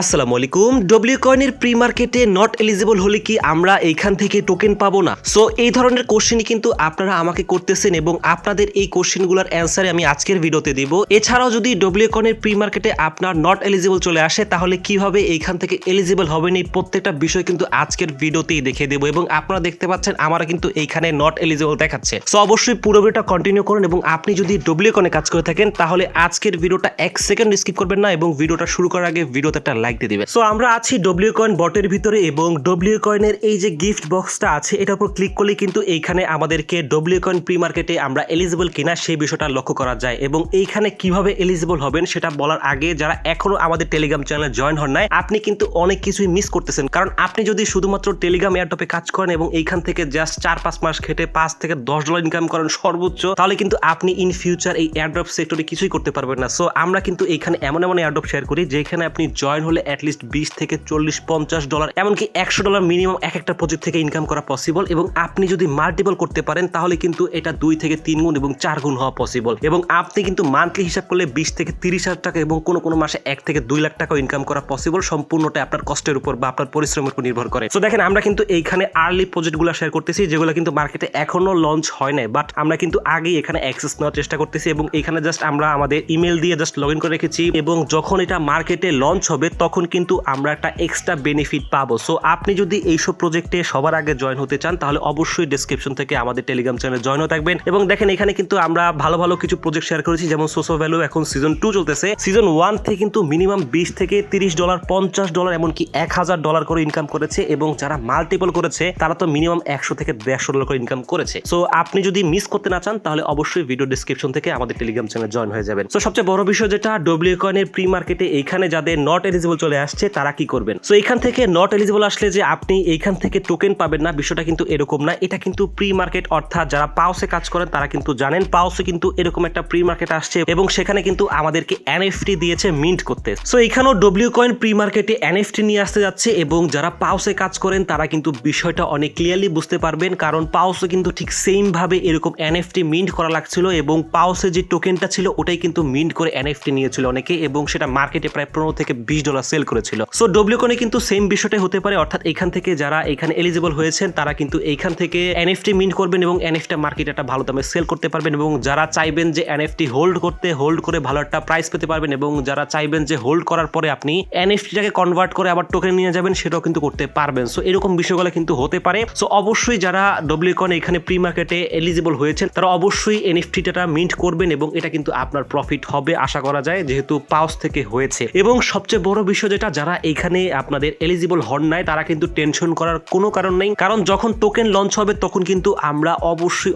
আসসালামু আলাইকুম। ডব্লিউ কয়েনের প্রি মার্কেটে নট এলিজিবল হলে কি আমরা এইখান থেকে টোকেন পাবো না? সো এই ধরনের কোশ্চেনই কিন্তু আপনারা আমাকে করতেছেন এবং আপনাদের এই কোশ্চেনগুলোর অ্যান্সারে আমি আজকের ভিডিওতে দিব। এছাড়াও যদি ডব্লিউ কয়েনের প্রি মার্কেটে আপনার নট এলিজিবল চলে আসে তাহলে কিভাবে এইখান থেকে এলিজিবল হবেন এই প্রত্যেকটা বিষয় কিন্তু আজকের ভিডিওতেই দেখিয়ে দেবো এবং আপনারা দেখতে পাচ্ছেন আমার কিন্তু এইখানে নট এলিজিবল দেখাচ্ছে। সো অবশ্যই পুরো ভিডিওটা কন্টিনিউ করুন এবং আপনি যদি ডব্লিউ কয়েনে কাজ করে থাকেন তাহলে আজকের ভিডিওটা 1 সেকেন্ড স্কিপ করবেন না এবং ভিডিওটা শুরু করার আগে ভিডিওতে একটা লাইক দিয়ে দিবেন। সো আমরা আছি ডব্লিউ কয়েন বটের ভিতরে এবং ডব্লিউ কয়েনের এই যে গিফট বক্সটা আছে এটার উপর ক্লিক করলে কিন্তু এইখানে আমাদেরকে ডব্লিউ কয়েন প্রি মার্কেটে আমরা এলিজিবল কিনা সেই বিষয়টা লক্ষ্য করা যায় এবং এইখানে কিভাবে এলিজিবল হবেন সেটা বলার আগে যারা এখনো আমাদের টেলিগ্রাম চ্যানেলে জয়েন হন নাই আপনি কিন্তু অনেক কিছুই মিস করতেছেন, কারণ আপনি যদি শুধুমাত্র টেলিগ্রাম এয়ারড্রপে কাজ করেন এবং এইখান থেকে জাস্ট 4-5 মাস খেটে $5 থেকে $10 ইনকাম করেন সর্বোচ্চ, তাহলে কিন্তু আপনি ইন ফিউচার এই এয়ারড্রপ সেক্টরে কিছুই করতে পারবেন না। সো আমরা কিন্তু এইখানে এমন এয়ারড্রপ শেয়ার করি যেখানে আপনি জয়েন হলে অ্যাটলিস্ট $20 থেকে $40-50 এমনকি $100 মিনিমাম এক একটা প্রজেক্ট থেকে ইনকাম করা পসিবল এবং আপনি যদি মাল্টিপল করতে পারেন তাহলে কিন্তু এটা 2 থেকে 3 গুণ এবং 4 গুণ হওয়া পসিবল এবং আপনি কিন্তু মান্থলি হিসাব করলে 20 থেকে 30,000 টাকা এবং কোনো মাসে 1 থেকে 2 লাখ টাকা ইনকাম করা পসিবল, সম্পূর্ণটা আপনার কষ্টের উপর বা আপনার পরিশ্রমের উপর নির্ভর করে। সো দেখেন আমরা কিন্তু এইখানে আর্লি প্রজেক্টগুলো শেয়ার করতেছি যেগুলো কিন্তু মার্কেটে এখনো লঞ্চ হয় নাই, বাট আমরা কিন্তু আগেই এখানে অ্যাক্সেস নেওয়ার চেষ্টা করতেছি এবং এখানে জাস্ট আমরা আমাদের ইমেল দিয়ে জাস্ট লগ ইন করে রেখেছি এবং যখন এটা মার্কেটে লঞ্চ হবে তখন কিন্তু আমরা একটা এক্সট্রা বেনিফিট পাবো। সো আপনি যদি এইসব প্রজেক্টে সবার আগে জয়েন হতে চান তাহলে অবশ্যই ডেসক্রিপশন থেকে আমাদের টেলিগ্রাম চ্যানেলে জয়েন হয়ে থাকবেন এবং দেখেন এখানে কিন্তু আমরা ভালো কিছু প্রজেক্ট শেয়ার করেছি, যেমন সোসো ভ্যালু এখন সিজন 2 চলতেছে। সিজন 1 থেকে কিন্তু মিনিমাম $20 থেকে $30, $50 এমনকি $1,000 করে ইনকাম করেছে এবং যারা মাল্টিপল করেছে তারা তো মিনিমাম $100 থেকে $150 করে ইনকাম করেছে। সো আপনি যদি মিস করতে না চান তাহলে অবশ্যই ভিডিও ডেসক্রিপশন থেকে আমাদের টেলিগ্রাম চ্যানেলে জয়েন হয়ে যাবেন। সো সবচেয়ে বড় বিষয় যেটা ডব্লিউ কয়েনের প্রি মার্কেটে এইখানে যাদের নট এলিজিবল চলে আসছে তারা কি করবেন? সো এইখান থেকে নট এলিজিবল আসলে যে আপনি এইখান থেকে টোকেন পাবেন না বিষয়টা কিন্তু এরকম না। এটা কিন্তু প্রি মার্কেট, অর্থাৎ যারা পাউসে কাজ করেন তারা কিন্তু জানেন পাউসে কিন্তু এরকম একটা প্রি মার্কেট আসছে এবং সেখানে কিন্তু আমাদেরকে এনএফটি দিয়েছে মিন্ট করতে। সো এখানেও ডব্লিউ কয়েন প্রি মার্কেটে এনএফটি নিয়ে আসতে যাচ্ছে এবং যারা পাউসে কাজ করেন তারা কিন্তু বিষয়টা অনেক ক্লিয়ারলি বুঝতে পারবেন, কারণ পাউসে কিন্তু ঠিক সেম ভাবে এরকম এনএফটি মিন্ট করা লাগছিল এবং পাউসে যে টোকেনটা ছিল ওটাই কিন্তু মিন্ট করে এনএফটি নিয়েছিল অনেকে এবং সেটা মার্কেটে প্রায় $15 থেকে $20 সেল করেছিল। সো ডব্লিউ কয়েনে কিন্তু সেম বিষয়টাই হতে পারে, অর্থাৎ এখান থেকে যারা এখানে এলিজিবল হয়েছেন তারা কিন্তু এইখান থেকে এনএফটি মিন্ট করবেন এবং এনএফটি মার্কেটে একটা ভালো দামে সেল করতে পারবেন এবং যারা চাইবেন যে এনএফটি হোল্ড করে ভালো একটা প্রাইস পেতে পারবেন এবং যারা চাইবেন যে হোল্ড করার পরে আপনি এনএফটিটাকে কনভার্ট করে আবার টোকেন নিয়ে যাবেন সেটাও কিন্তু করতে পারবেন। সো এরকম বিষয়গুলো কিন্তু হতে পারে। সো অবশ্যই যারা ডব্লিউ কয়েন এখানে প্রি মার্কেটে এলিজিবল হয়েছেন তারা অবশ্যই এনএফটিটা মিন্ট করবেন এবং এটা কিন্তু আপনার প্রফিট হবে আশা করা যায় যেহেতু পাউস থেকে হয়েছে। এবং সবচেয়ে বড় বিষয় যেটা, যারা এখানে আপনাদের এলিজিবল হন নাই তারা কিন্তু টেনশন করার কোনো কারণ নেই, কারণ যখন টোকেন লঞ্চ হবে তখন কিন্তু আমরা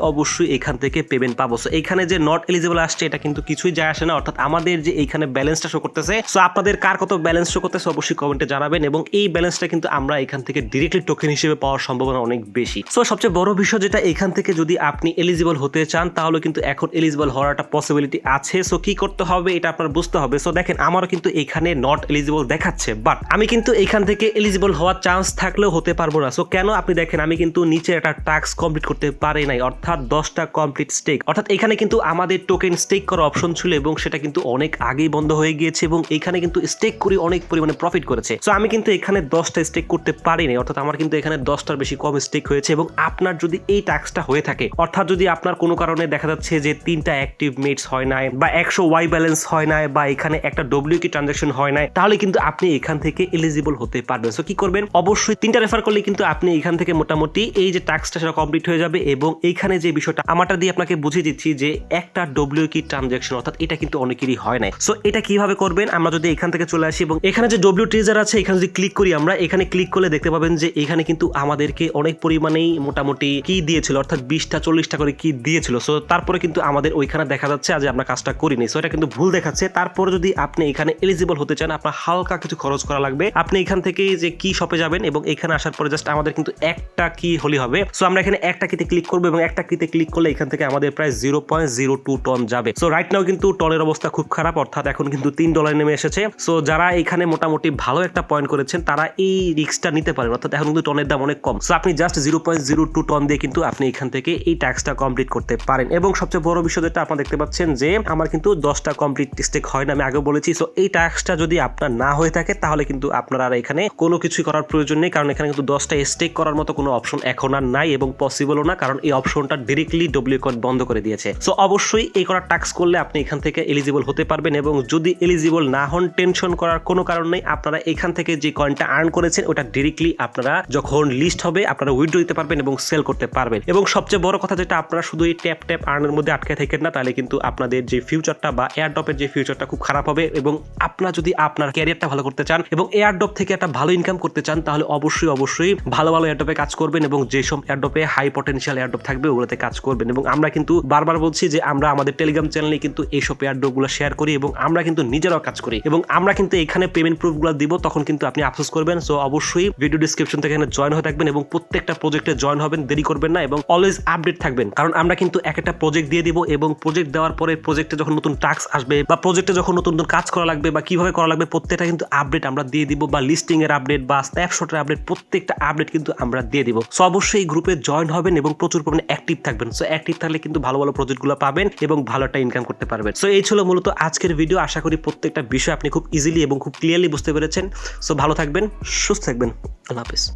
অবশ্যই এখান থেকে পেমেন্ট পাবো। সো এখানে যে নট এলিজিবল আসছে এটা কিন্তু কিছুই যায় আসে না, অর্থাৎ আমাদের যে এইখানে ব্যালেন্সটা শো করতেছে। সো আপনাদের কার কত ব্যালেন্স শো করতেছে অবশ্যই কমেন্টে জানাবেন এবং এই ব্যালেন্সটা কিন্তু আমরা এখান থেকে ডিরেক্টলি টোকেন হিসেবে পাওয়ার সম্ভাবনা অনেক বেশি। সো সবচেয়ে বড় বিষয় যেটা, এখান থেকে যদি আপনি এলিজিবল হতে চান তাহলে কিন্তু এখন এলিজিবল হওয়ার একটা পসিবিলিটি আছে। সো কি করতে হবে এটা আপনার বুঝতে হবে। সো দেখেন আমারও কিন্তু এখানে নট এলিজিবল দেখাচ্ছে, বাট আমি কিন্তু এখান থেকে এলিজিবল হওয়ার চান্স থাকলেও হতে পারবো না। সো কেন? আপনি দেখেন আমি কিন্তু নিচে একটা টাস্ক কমপ্লিট করতে পারি নাই, অর্থাৎ 10টা কমপ্লিট স্টেক, অর্থাৎ এখানে কিন্তু আমাদের টোকেন স্টেক করার অপশন ছিল এবং সেটা কিন্তু অনেক আগেই বন্ধ হয়ে গিয়েছে এবং এখানে কিন্তু স্টেক করে অনেক পরিমাণে প্রফিট করেছে। সো আমি কিন্তু এখানে 10টা স্টেক করতে পারি নাই, অর্থাৎ আমার কিন্তু এখানে 10টার বেশি কম স্টেক হয়েছে এবং আপনার যদি এই টাস্কটা হয়ে থাকে, অর্থাৎ যদি আপনার কোনো কারণে দেখা যাচ্ছে যে 3টা অ্যাক্টিভ মেটস হয় নাই বা 100 ওয়াই ব্যালেন্স হয় নাই বা এখানে একটা ডব্লিউ কি ট্রানজাকশন হয় নাই, তাহলে কিন্তু আপনি এখান থেকে এলিজিবল হতে পারবেন। সো কি করবেন? অবশ্যই 3টা রেফার করলে কিন্তু আপনি এখান থেকে মোটামুটি এই যে টাস্কটা সেটা কমপ্লিট হয়ে যাবে এবং এইখানে যে বিষয়টা আমারটা দিয়ে আপনাকে বুঝিয়ে দিচ্ছি যে একটা ডব্লিউ কি ট্রানজাকশন, অর্থাৎ এটা কিন্তু অনেকেরই হয় নাই। সো এটা কিভাবে করবেন? আমরা যদি এখান থেকে চলে আসি এবং এখানে যে ডব্লিউ ট্রেজার আছে এখানে যদি ক্লিক করি, আমরা এখানে ক্লিক করলে দেখতে পাবেন যে এখানে কিন্তু আমাদেরকে অনেক পরিমাণেই মোটামুটি কি দিয়েছিল, অর্থাৎ 20টা 40টা করে কি দিয়েছিল। সো তারপরে কিন্তু আমাদের ওইখানে দেখা যাচ্ছে যে আমরা কাজটা করিনি। সো এটা কিন্তু ভুল দেখাচ্ছে। তারপরে যদি আপনি এখানে এলিজিবল হতে চান আপনার হালকা কিছু খরচ করা লাগবে। আপনি এখান থেকে যে কি শপে যাবেন এবং এখানে আসার পরে জাস্ট আমাদের কিন্তু একটা কি হলে হবে। সো আমরা এখানে একটা কিতে ক্লিক করবো এবং একটা কিতে ক্লিক করলে এখান থেকে আমাদের প্রায় 0.02 টন যাবে। সো রাইট নাও কিন্তু টনের অবস্থা খুব খারাপ, অর্থাৎ এখন কিন্তু $3 নেমে এসেছে। সো যারা এখানে মোটামুটি ভালো একটা পয়েন্ট করেছেন তারা এই রিস্কটা নিতে পারেন, অর্থাৎ এখন কিন্তু টনের দাম অনেক কম। সো আপনি জাস্ট 0.02 টন দিয়ে কিন্তু আপনি এখান থেকে এই টাস্কটা কমপ্লিট করতে পারেন। এবং সবচেয়ে বড় বিষয় যেটা আপনারা দেখতে পাচ্ছেন যে আমার কিন্তু 10টা কমপ্লিট স্টেক হয় না, আমি আগে বলেছি। সো এই টাস্কটা যদি আপনার না না হয়ে থাকে তাহলে কিন্তু আপনারা আর এখানে কোনো কিছুই করার প্রয়োজন নেই, কারণ এখানে কিন্তু 10টা স্টেক করার মতো কোনো অপশন এখন আর নাই এবং পসিবলও না, কারণ এই অপশনটা ডিরেক্টলি ডব্লিউ কয়েন বন্ধ করে দিয়েছে। সো অবশ্যই এই করা টাস্ক করলে আপনি এখান থেকে এলিজিবল হতে পারবেন, এবং যদি এলিজিবল না হন টেনশন করার কোনো কারণ নেই। আপনারা এখান থেকে যে কয়েনটা আর্ন করেছেন ওটা ডিরেক্টলি আপনারা যখন লিস্ট হবে আপনারা উইথড্র দিতে পারবেন এবং সেল করতে পারবেন। এবং সবচেয়ে বড় কথা যেটা, আপনারা শুধু এই ট্যাপ ট্যাপ আর্নের মধ্যে আটকে থাকেন না, তাহলে কিন্তু আপনাদের যে ফিউচারটা বা এয়ারড্রপের যে ফিউচারটা খুব খারাপ হবে। এবং আপনারা যদি আপনার ক্যারিয়ারটা ভালো করতে চান এবং এয়ারড্রপ থেকে একটা ভালো ইনকাম করতে চান তাহলে অবশ্যই ভালো ভালো এয়ারড্রপে কাজ করবেন, এবং যেসব এয়ারড্রপে হাই পটেনশিয়াল এয়ারড্রপ থাকবে ওগুলোতে কাজ করবেন। এবং আমরা কিন্তু বারবার বলছি যে আমরা আমাদের টেলিগ্রাম চ্যানেলে কিন্তু এইসব এয়ারড্রপগুলো শেয়ার করি এবং আমরা কিন্তু নিজেরাও কাজ করি, এবং আমরা কিন্তু এখানে পেমেন্ট প্রুফগুলো দিব, তখন কিন্তু আপনি আফসোস করবেন। সো অবশ্যই ভিডিও ডিসক্রিপশন থেকে এখানে জয়েন হয়ে থাকবেন এবং প্রত্যেকটা প্রজেক্টে জয়েন হবেন, দেরি করবেন না এবং অলওয়েজ আপডেট থাকবেন, কারণ আমরা কিন্তু একটা প্রজেক্ট দিয়ে দিব এবং প্রজেক্ট দেওয়ার পরে প্রজেক্টে যখন নতুন টাস্ক আসবে বা প্রজেক্টে যখন নতুন নতুন কাজ করা লাগবে বা কিভাবে করা লাগবে প্রত্যেকটা কিন্তু আপডেট আমরা দিয়ে দিব, বা লিস্টিং এর আপডেট বা স্ন্যাপশটের আপডেট, প্রত্যেকটা আপডেট কিন্তু আমরা দিয়ে দিব। সো অবশ্যই এই গ্রুপে জয়েন হবেন এবং প্রচুর পরিমাণে অ্যাক্টিভ থাকবেন। সো অ্যাক্টিভ থাকলে কিন্তু ভালো ভালো প্রজেক্টগুলো পাবেন এবং ভালো একটা ইনকাম করতে পারবেন। সো এই ছিল মূলত আজকের ভিডিও। আশা করি প্রত্যেকটা বিষয় আপনি খুব ইজিলি এবং খুব ক্লিয়ারলি বুঝতে পেরেছেন। সো ভালো থাকবেন, সুস্থ থাকবেন, আল্লাহ হাফেজ।